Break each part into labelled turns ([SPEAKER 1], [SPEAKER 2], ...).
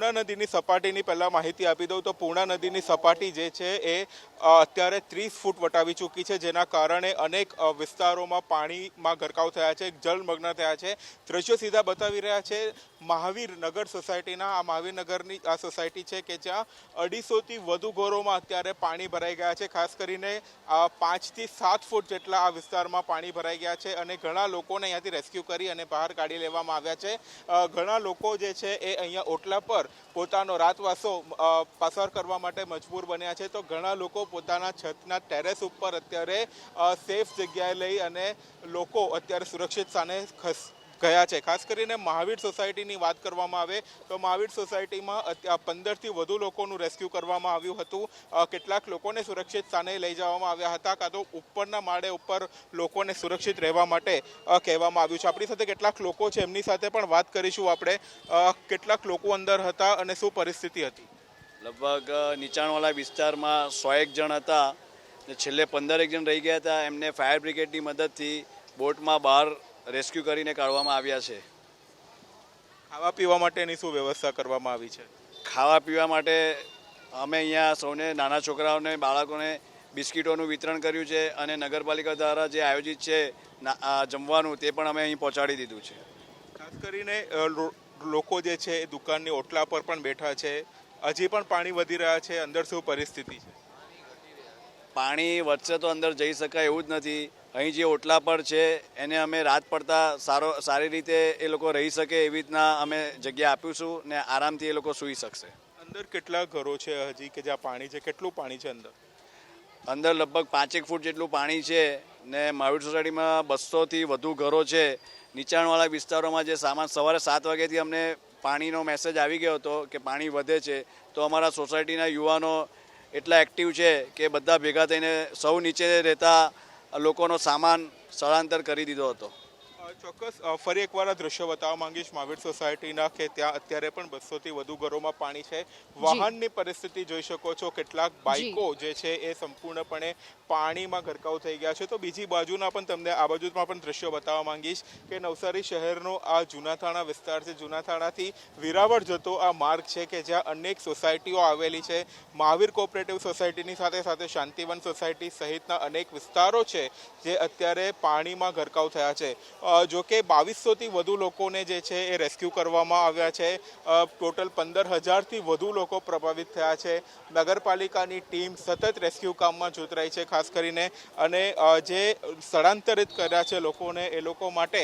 [SPEAKER 1] પૂર્ણા નદીની સપાટીની પહેલાં માહિતી આપી દઉં તો પૂર્ણા નદીની સપાટી જે છે એ અત્યારે 30 ફૂટ વટાવી ચૂકી છે, જેના કારણે અનેક વિસ્તારોમાં પાણીમાં ગરકાવ થયા છે, જળમગ્ન થયા છે। દ્રશ્યો સીધા બતાવી રહ્યા છે મહાવીર નગર સોસાયટીના। આ મહાવીર નગરની આ સોસાયટી છે કે જ્યાં 250થી વધુ ઘરોમાં અત્યારે પાણી ભરાઈ ગયા છે। ખાસ કરીને 5 થી 7 ફૂટ જેટલા આ વિસ્તારમાં પાણી ભરાઈ ગયા છે અને ઘણા લોકોને અહીંયાથી રેસ્ક્યુ કરી અને બહાર કાઢી લેવામાં આવ્યા છે। ઘણા લોકો જે છે એ અહીંયા ઓટલા પર પોતાનો રાતવાસો પસાર કરવા માટે મજબૂર બન્યા છે, તો ઘણા લોકો પોતાના છતના ટેરેસ ઉપર અત્યારે સેફ જગ્યાએ લઈ અને લોકો અત્યારે સુરક્ષિત સ્થાને ગયા છે। ખાસ કરીને મહાવીર સોસાયટીની વાત કરવામાં આવે તો મહાવીર સોસાયટીમાં 15થી વધુ લોકોનું રેસ્ક્યુ કરવામાં આવ્યું હતું। કેટલાક લોકોને સુરક્ષિત સ્થાને લઈ જવામાં આવ્યા હતા, કાં તો ઉપરના માળે ઉપર લોકોને સુરક્ષિત રહેવા માટે કહેવામાં આવ્યું છે। આપણી સાથે કેટલાક લોકો છે, એમની સાથે પણ વાત કરીશું આપણે। કેટલાક લોકો અંદર હતા અને શું પરિસ્થિતિ હતી?
[SPEAKER 2] લગભગ નીચાણવાળા વિસ્તારમાં 101 જણ હતા, છેલ્લે 15 જણ રહી ગયા હતા। એમને ફાયર બ્રિગેડની મદદથી બોટમાં બહાર રેસ્ક્યુ કરીને કાઢવામાં આવ્યા છે।
[SPEAKER 1] ખાવા પીવા માટેની શું વ્યવસ્થા કરવામાં આવી છે?
[SPEAKER 2] ખાવા પીવા માટે અમે અહીંયા સૌને, નાના છોકરાઓને, બાળકોને બિસ્કિટોનું વિતરણ કર્યું છે અને નગરપાલિકા દ્વારા જે આયોજિત છે જમવાનું તે પણ અમે અહીં પહોંચાડી દીધું છે।
[SPEAKER 1] ખાસ કરીને લોકો જે છે એ દુકાનની ઓટલા પર પણ બેઠા છે, હજી પણ પાણી વધી રહ્યા છે, અંદર શું પરિસ્થિતિ છે?
[SPEAKER 2] પાણી વધશે તો અંદર જઈ શકાય એવું જ નથી। અહીં જે ઓટલા પર છે એને અમે રાત પડતા સારી રીતે એ લોકો રહી શકે એવી રીતના અમે જગ્યા આપીશું ને આરામથી એ લોકો સૂઈ શકશે।
[SPEAKER 1] અંદર કેટલા ઘરો છે હજી કે જ્યાં પાણી છે? કેટલું પાણી છે અંદર?
[SPEAKER 2] અંદર લગભગ 5 ફૂટ જેટલું પાણી છે ને મહાવીર સોસાયટીમાં 200થી વધુ ઘરો છે। નીચાણવાળા વિસ્તારોમાં જે સામાન સવારે 7 વાગ્યાથી અમને પાણીનો મેસેજ આવી ગયો હતો કે પાણી વધે છે, તો અમારા સોસાયટીના યુવાનો એટલા એક્ટિવ છે કે બધા ભેગા થઈને સૌ નીચે રહેતા લોકોનો સામાન સ્થળાંતર કરી દીધો હતો।
[SPEAKER 1] ચોક્કસ ફરી એકવાર આ દ્રશ્યો બતાવવા માંગીશ મહાવીર સોસાયટીના કે ત્યાં અત્યારે પણ 200થી વધુ ઘરોમાં પાણી છે। વાહનની પરિસ્થિતિ જોઈ શકો છો, કેટલાક બાઇકો જે છે એ સંપૂર્ણપણે પાણીમાં ગરકાવ થઈ ગયા છે। તો બીજી બાજુના પણ તમને આ બાજુમાં પણ દ્રશ્યો બતાવવા માંગીશ કે નવસારી શહેરનો આ જૂનાથાણા વિસ્તાર છે, જૂનાથાણાથી વેરાવળ જતો આ માર્ગ છે કે જ્યાં અનેક સોસાયટીઓ આવેલી છે। મહાવીર કોઓપરેટિવ સોસાયટીની સાથે સાથે શાંતિવન સોસાયટી સહિતના અનેક વિસ્તારો છે જે અત્યારે પાણીમાં ગરકાવ થયા છે। જો કે 2200થી વધુ લોકોને જે છે એ રેસ્ક્યુ કરવામાં આવ્યા છે। ટોટલ 15,000થી વધુ લોકો પ્રભાવિત થયા છે। નગરપાલિકાની ટીમ સતત રેસ્ક્યુ કામમાં જોતરાઈ છે ખાસ કરીને, અને જે સ્થળાંતરિત કર્યા છે લોકોને એ લોકો માટે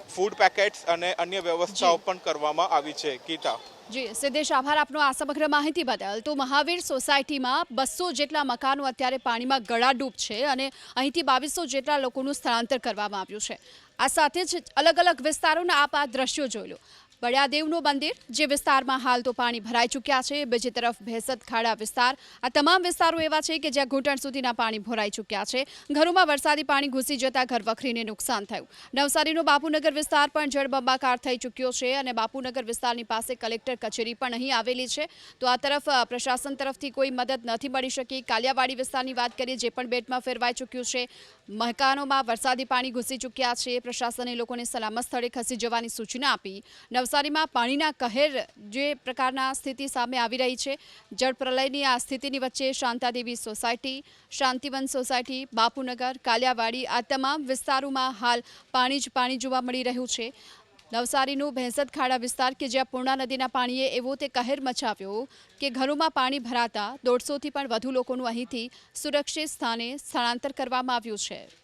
[SPEAKER 1] ફૂડ પેકેટ્સ અને અન્ય વ્યવસ્થાઓ પણ કરવામાં આવી છે। ગીતા
[SPEAKER 3] જી, સિદ્ધેશ, આભાર આપનો આ સમગ્ર માહિતી બદલ। તો મહાવીર સોસાયટીમાં 200 જેટલા મકાનો અત્યારે પાણીમાં ગળાડૂબ છે અને અહીંથી 2200 જેટલા લોકોનું સ્થળાંતર કરવામાં આવ્યું છે। આ સાથે જ અલગ અલગ વિસ્તારોના આપ આ દ્રશ્યો જોઈ લો। બળિયાદેવનું મંદિર જે વિસ્તારમાં હાલ તો પાણી ભરાઈ ચૂક્યા છે, બીજી તરફ ભેંસદ ખાડા વિસ્તાર, આ તમામ વિસ્તારો એવા છે કે જ્યાં ઘૂંટણ સુધીના પાણી ભરાઈ ચૂક્યા છે। ઘરોમાં વરસાદી પાણી ઘૂસી જતા ઘર વખરીને નુકસાન થયું। નવસારીનો બાપુનગર વિસ્તાર પણ જળબંબાકાર થઈ ચૂક્યો છે અને બાપુનગર વિસ્તારની પાસે કલેક્ટર કચેરી પણ અહીં આવેલી છે, તો આ તરફ પ્રશાસન તરફથી કોઈ મદદ નથી મળી શકી। કાલિયાવાડી વિસ્તારની વાત કરીએ, જે પણ બેટમાં ફેરવાઈ ચૂક્યું છે, મકાનોમાં વરસાદી પાણી ઘૂસી ચૂક્યા છે। પ્રશાસને લોકોને સલામત સ્થળે ખસી જવાની સૂચના આપી। નવસારીમાં પાણીના કહેર જે પ્રકારના સ્થિતિ સામે આવી રહી છે, જળ પ્રલયની આ સ્થિતિની વચ્ચે શાંતાદેવી સોસાયટી, શાંતિવન સોસાયટી, બાપુનગર, કાલિયાવાડી આ તમામ વિસ્તારોમાં હાલ પાણી જ પાણી જોવા મળી રહ્યું છે। નવસારીનું ભેંસદ ખાડા વિસ્તાર કે જ્યાં પૂર્ણા નદીના પાણીએ એવો તે કહેર મચાવ્યો કે ઘરોમાં પાણી ભરાતા 150થી પણ વધુ લોકોનું અહીંથી સુરક્ષિત સ્થાને સ્થળાંતર કરવામાં આવ્યું છે।